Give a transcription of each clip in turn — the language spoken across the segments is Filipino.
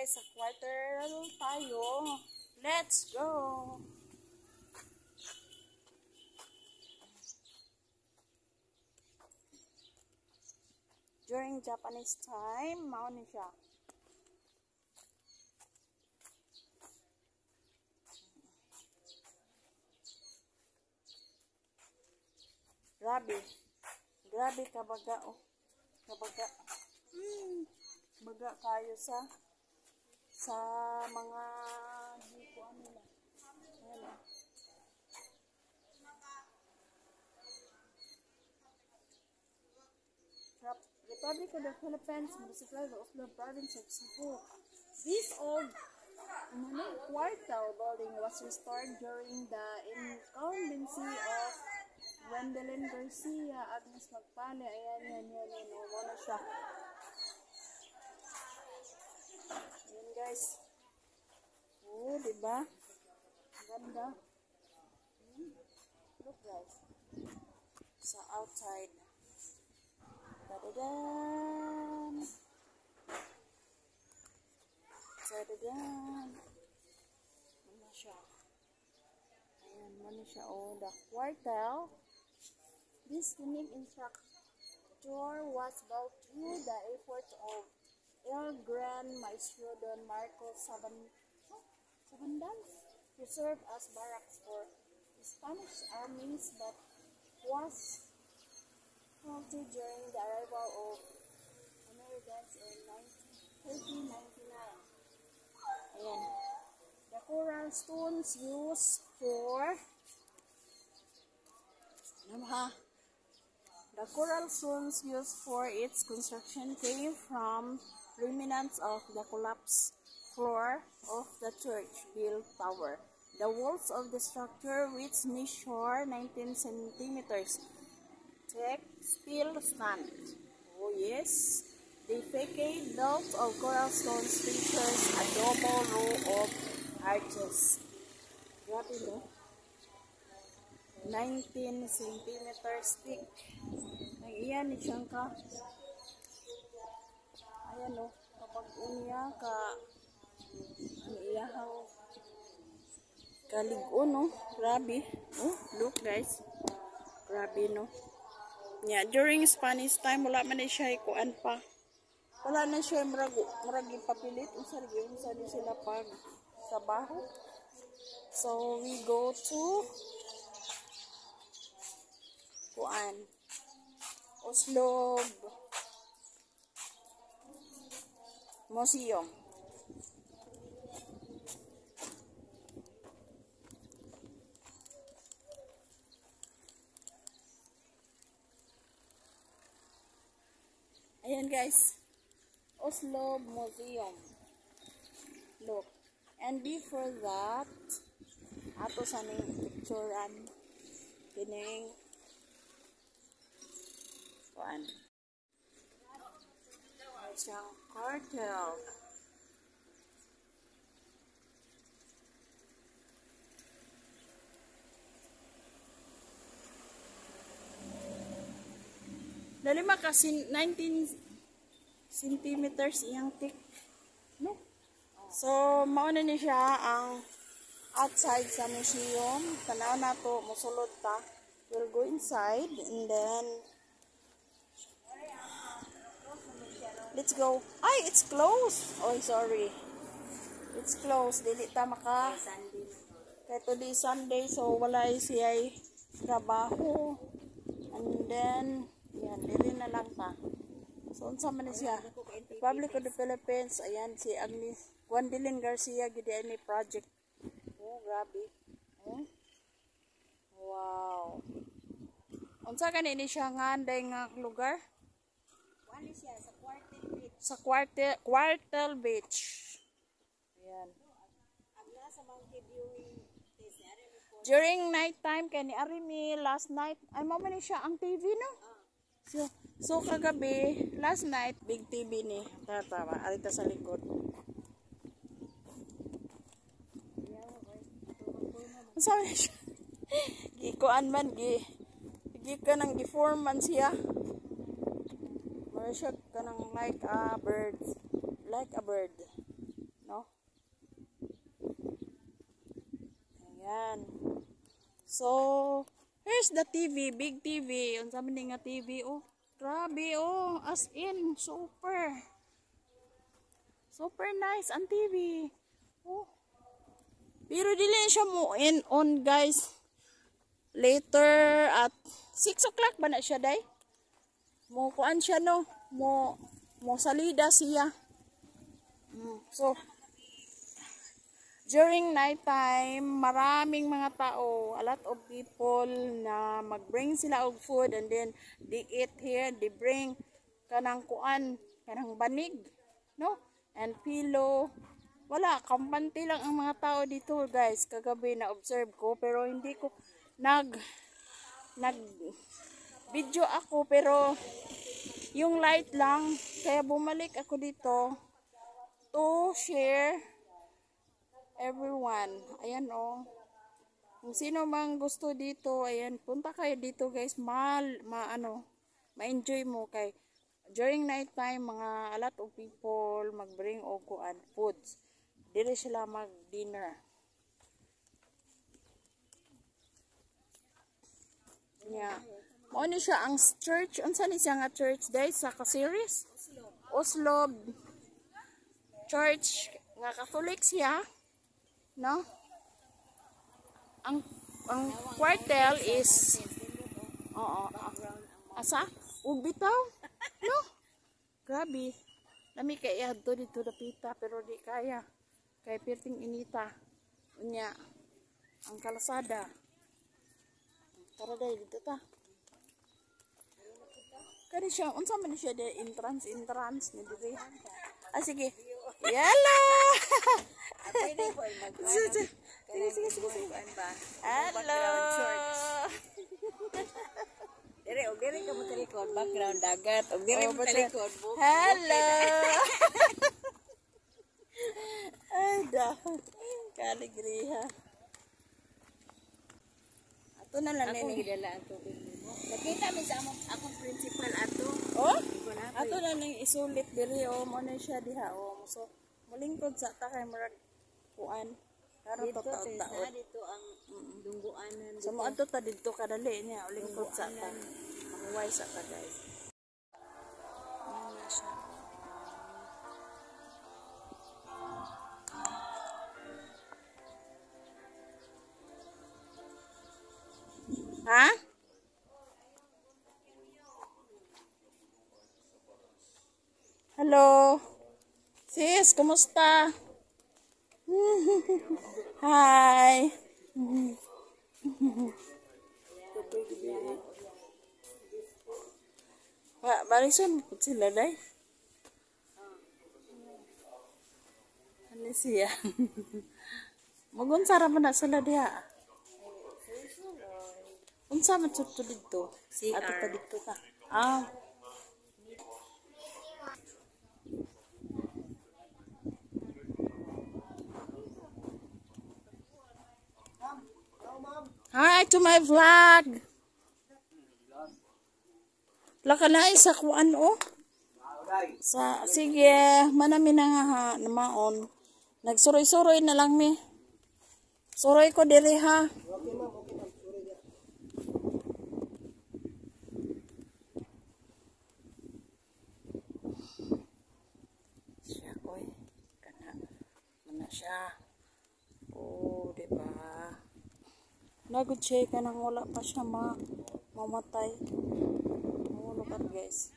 guys, sa quarter tayo. Let's go! During Japanese time, mao ni siya. Grabe. Grabe kabaga, oh. Kabaga. Baga kayo sa mga dito nila. Ayan, oh. Republic of the Philippines, municipal of the province of Cebu. This old quartel building was restored during the incumbency of Wendelin Garcia, Agnes Magpale. Ayan. Wala siya. Ayan guys. Oh, diba? Ganda. Look guys. Sa outside. Tadadan. Tadadan. Ano siya? Ayan, ano siya? Oh, the quartel. This unique structure was built through the effort of El Gran Maestro Don Marcos Sabandal, who served as barracks for the Spanish armies but was halted during the arrival of Americans in 1399. Ayan. The coral stones used for The coral stones used for its construction came from remnants of the collapsed floor of the church-built tower. The walls of the structure, which measure 19 centimeters, still stand. Oh yes, the facade belt of coral stones features a double row of arches. Grabe no? 19 centimeters thick. Ay, iyan ni siyang ka. Ayan o. Kapag unya ka, ang iyahang kaligon no. Grabe. Oh, look guys. Grabe no. Yeah, during Spanish time, wala man na siya ikuan pa. Wala na siya maragi papilit. Unsa di sila pag trabaho. So, we go to kuan Oslo Museum. Ayan guys, Oslo Museum. Look, and before that, ato sa ning picturean kining kuan siyang cartel. Lalima kasi 19 centimeters iyang thick. No? So, mauna ni siya ang outside sa museum. Tanaw na to, musulod ta. We'll go inside and then let's go. Ay, it's closed. Oh, sorry. It's closed. Dili ta maka. Kaya today Sunday, so wala siya trabaho. And then, yan, dili na lang ta. So, unsa man siya? Republic of the Philippines. Ayan, si Agnes Wendelin Garcia, gidi ni project. Oh, grabe. Oh. Wow. Unsa kanini siya nga anday nga lugar? Ano siya sa Quartel Beach. Sa Quartel Beach. Ayan. Agla sa monkey viewing during night time kay ni Arimi last night ay mo man siya ang TV no. So kagabi last night big TV ni tama arita sa likod. Sabi siya. Gikuan man gi kanang deform man siya. Mara siya kanang like a bird. Yan. So, here's the TV, big TV. Unsa man ni nga TV, oh. Grabe, oh. As in, super. Super nice ang TV. Oh. Pero dili siya mo on, guys. Later at 6 o'clock ba na siya, day? Mo kuan siya, no? Mo salida siya. So, during night time, maraming mga tao, a lot of people na mag-bring sila og food and then they eat here, they bring kanang kuan, kanang banig, no? And pillow. Wala, kampante lang ang mga tao dito, guys. Kagabi na observe ko pero hindi ko nag video ako pero yung light lang kaya bumalik ako dito to share everyone. Ayan, oh. Kung sino mang gusto dito, ayan, punta kayo dito, guys. Ma-enjoy mo kay during night time mga a lot of people mag-bring og kuan foods. Dire sila mag-dinner. Yeah. Mao ni siya ang church. Unsa ni siya nga church day sa ka-series? Oslo Church nga Catholic siya, no? Ang quartel is asa? Ug bitaw? No? Grabe. Lami kay adto dito dapita pero di kaya. Kay perting inita. Unya ang kalasada. Tara day dito ta. Kani siya, unsa man siya de entrance ni diri. Ah sige. Yala. Pwede po Sige. Hello. Dire ka mo record background dagat. Og dire mo record book. Hello. Ay da. Kaligriha. Ato na lang Ako ni. gidala ang tubig mo. Nakita mi sa akong principal ato. Oh? Ato na lang isulit diri o mo na siya diha o. So mulingkod sa ta kay murag kuan. Karon Dito taon. dito ang dungguanan. So mo adto ta didto kadali niya ulingkod sa ta. Mahuway sa ta, guys. Ayan na siya. Ha? Hello. Sis, kumusta? Hi. Barisan sila day. Ano siya? Magunsara man na sila diha. Unsa man to dito? Ato pa dito ta. Ah. Hi to my vlog. Laka na isa kuan o. Sige, manami na nga ha, namaon. Nagsuroy-suroy na lang mi. Suroy ko diri ha. Siya, oy. Kana. Mana siya. Oh, diba? Nagod siya ka nang wala pa siya mamatay. Oh, look at guys.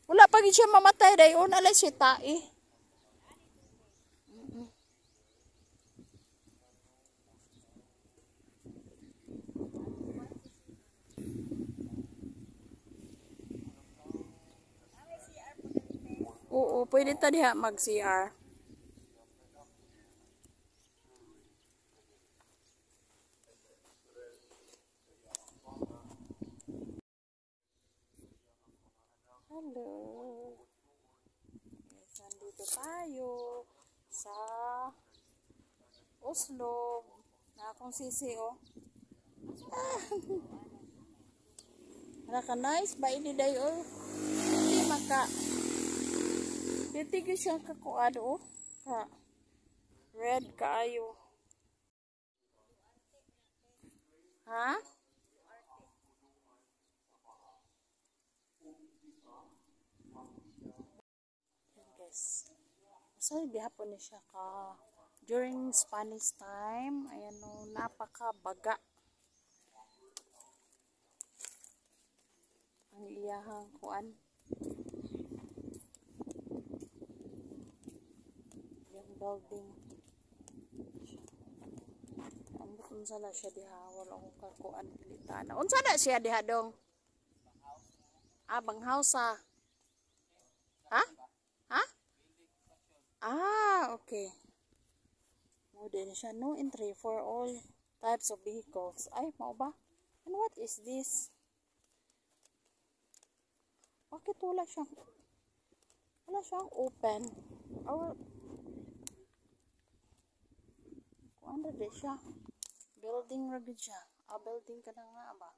Wala pa gid siya mamatay day on alay siya tae. Oo, pwede ta diha mag-CR. Hello. Yes, nandito tayo sa Oslo. Na akong sisi, oh. Naka-nice ba ini day, oh. Hindi maka. Dito siyang kakuado, oh. Ka. Red kaayo. Ha? Yan guys. So, gihapon ni siya ka. During Spanish time, ayan o, napakabaga. Ang iyahang kuan. Yung building. Ambot unsa na siya diha, wala akong kakuan pilitan. Unsa na siya diha dong? Ah, banghouse ah. Ha? Ha? Ah, okay. No, din siya. No entry for all types of vehicles. Ay, mao ba? And what is this? Bakit wala siyang open? Or, kung ano din siya? Building ragid siya. Ah, building ka na nga ba?